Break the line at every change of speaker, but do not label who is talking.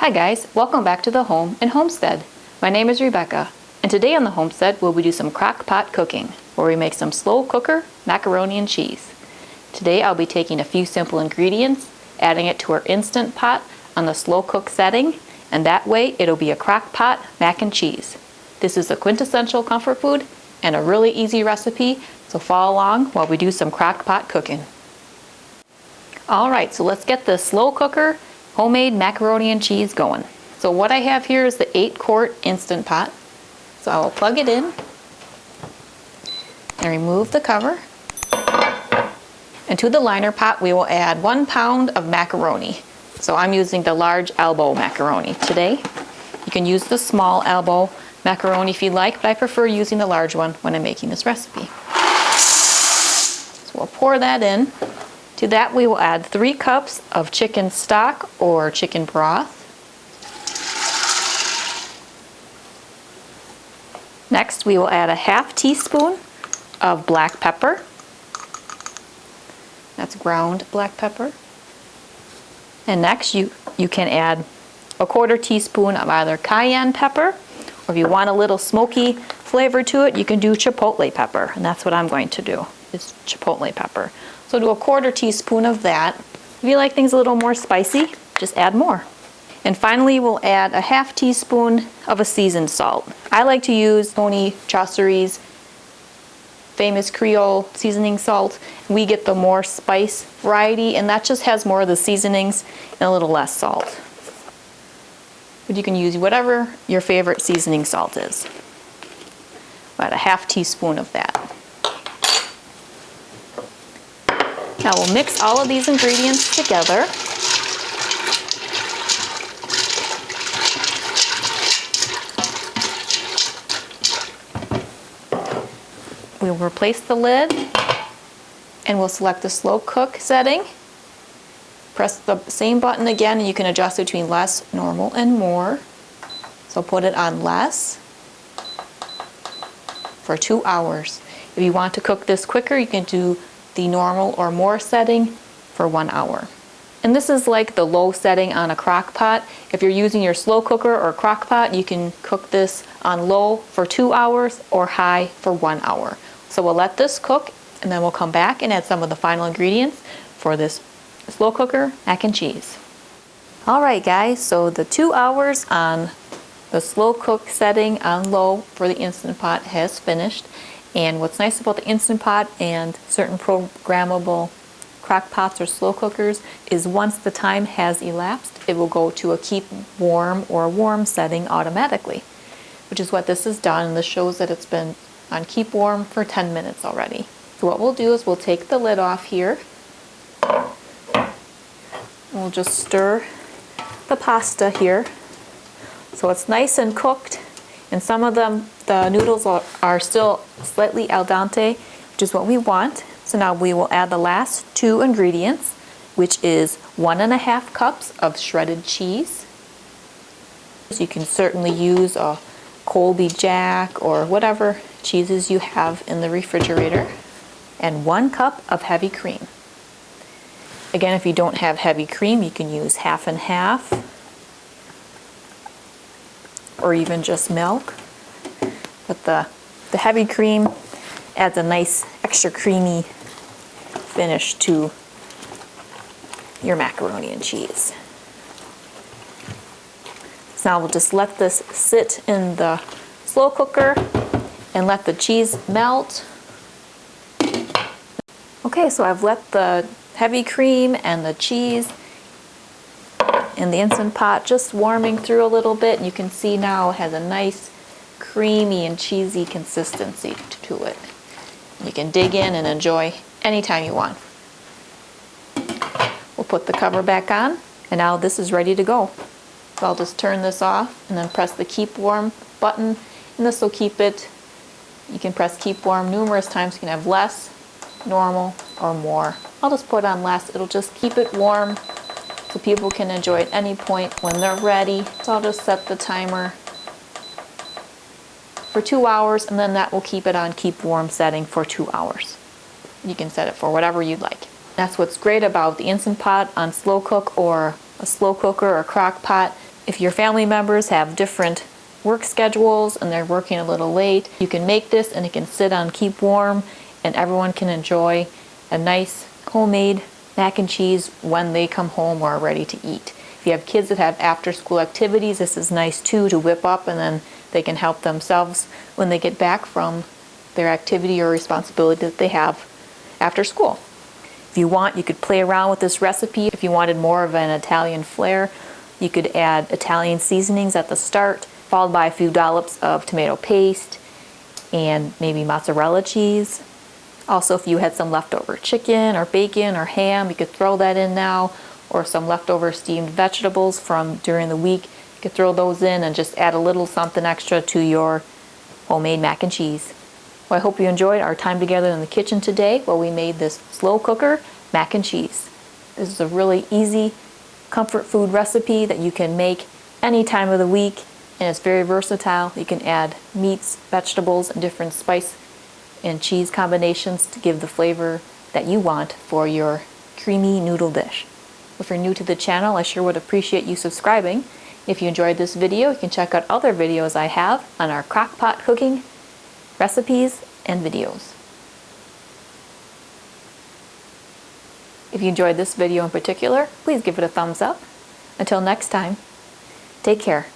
Hi guys, welcome back to the home and Homestead. My name is Rebecca, and today on the Homestead we'll do some crock pot cooking, where we make some slow cooker macaroni and cheese. Today I'll be taking a few simple ingredients, adding it to our Instant Pot on the slow cook setting, and that way it'll be a crock pot mac and cheese. This is a quintessential comfort food and a really easy recipe, so follow along while we do some crock pot cooking. Alright, so let's get the slow cooker homemade macaroni and cheese going. So what I have here is the 8-quart Instant Pot. So I will plug it in and remove the cover. And to the liner pot we will add 1 pound of macaroni. So I'm using the large elbow macaroni today. You can use the small elbow macaroni if you like, but I prefer using the large one when I'm making this recipe. So we'll pour that in. To that we will add 3 cups of chicken stock or chicken broth. Next we will add a ½ teaspoon of black pepper. That's ground black pepper. And next you can add a ¼ teaspoon of either cayenne pepper, or if you want a little smoky flavor to it, you can do chipotle pepper, and that's what I'm going to do, is chipotle pepper. So do a ¼ teaspoon of that. If you like things a little more spicy, just add more. And finally we'll add a ½ teaspoon of a seasoned salt. I like to use Tony Chaucer's famous Creole seasoning salt. We get the more spice variety, and that just has more of the seasonings and a little less salt. But you can use whatever your favorite seasoning salt is. About a ½ teaspoon of that. Now we'll mix all of these ingredients together. We'll replace the lid and we'll select the slow cook setting. Press the same button again and you can adjust between less, normal, and more. So put it on less for 2 hours. If you want to cook this quicker, you can do the normal or more setting for 1 hour. And this is like the low setting on a crock pot. If you're using your slow cooker or crock pot, you can cook this on low for 2 hours or high for 1 hour. So we'll let this cook and then we'll come back and add some of the final ingredients for this slow cooker mac and cheese. Alright guys, so the 2 hours on the slow cook setting on low for the Instant Pot has finished. And what's nice about the Instant Pot and certain programmable crock pots or slow cookers is once the time has elapsed, it will go to a keep warm or warm setting automatically, which is what this has done. And this shows that it's been on keep warm for 10 minutes already. So what we'll do is we'll take the lid off here. We'll just stir the pasta here so it's nice and cooked. And some of them, the noodles are still slightly al dente, which is what we want. So now we will add the last 2 ingredients, which is 1½ cups of shredded cheese. So you can certainly use a Colby Jack or whatever cheeses you have in the refrigerator. And 1 cup of heavy cream. Again, if you don't have heavy cream, you can use half and half, or even just milk. But the heavy cream adds a nice extra creamy finish to your macaroni and cheese. So now we'll just let this sit in the slow cooker and let the cheese melt. Okay, so I've let the heavy cream and the cheese in the Instant Pot just warming through a little bit. You can see now it has a nice creamy and cheesy consistency to it. You can dig in and enjoy anytime you want. We'll put the cover back on, and now this is ready to go. So I'll just turn this off and then press the keep warm button, and this will keep it. You can press keep warm numerous times. You can have less, normal, or more. I'll just put on less. It'll just keep it warm so people can enjoy it at any point when they're ready. So I'll just set the timer for 2 hours, and then that will keep it on keep warm setting for 2 hours. You can set it for whatever you'd like. That's what's great about the Instant Pot on slow cook or a slow cooker or crock pot. If your family members have different work schedules and they're working a little late, you can make this and it can sit on keep warm and everyone can enjoy a nice homemade mac and cheese when they come home or are ready to eat. If you have kids that have after school activities, this is nice too to whip up and then they can help themselves when they get back from their activity or responsibility that they have after school. If you want, you could play around with this recipe. If you wanted more of an Italian flair, you could add Italian seasonings at the start, followed by a few dollops of tomato paste and maybe mozzarella cheese. Also, if you had some leftover chicken or bacon or ham, you could throw that in now, or some leftover steamed vegetables from during the week. You could throw those in and just add a little something extra to your homemade mac and cheese. Well, I hope you enjoyed our time together in the kitchen today while we made this slow cooker mac and cheese. This is a really easy comfort food recipe that you can make any time of the week, and it's very versatile. You can add meats, vegetables, and different spice and cheese combinations to give the flavor that you want for your creamy noodle dish. If you're new to the channel, I sure would appreciate you subscribing. If you enjoyed this video, you can check out other videos I have on our crock pot cooking recipes and videos. If you enjoyed this video in particular, please give it a thumbs up. Until next time, take care.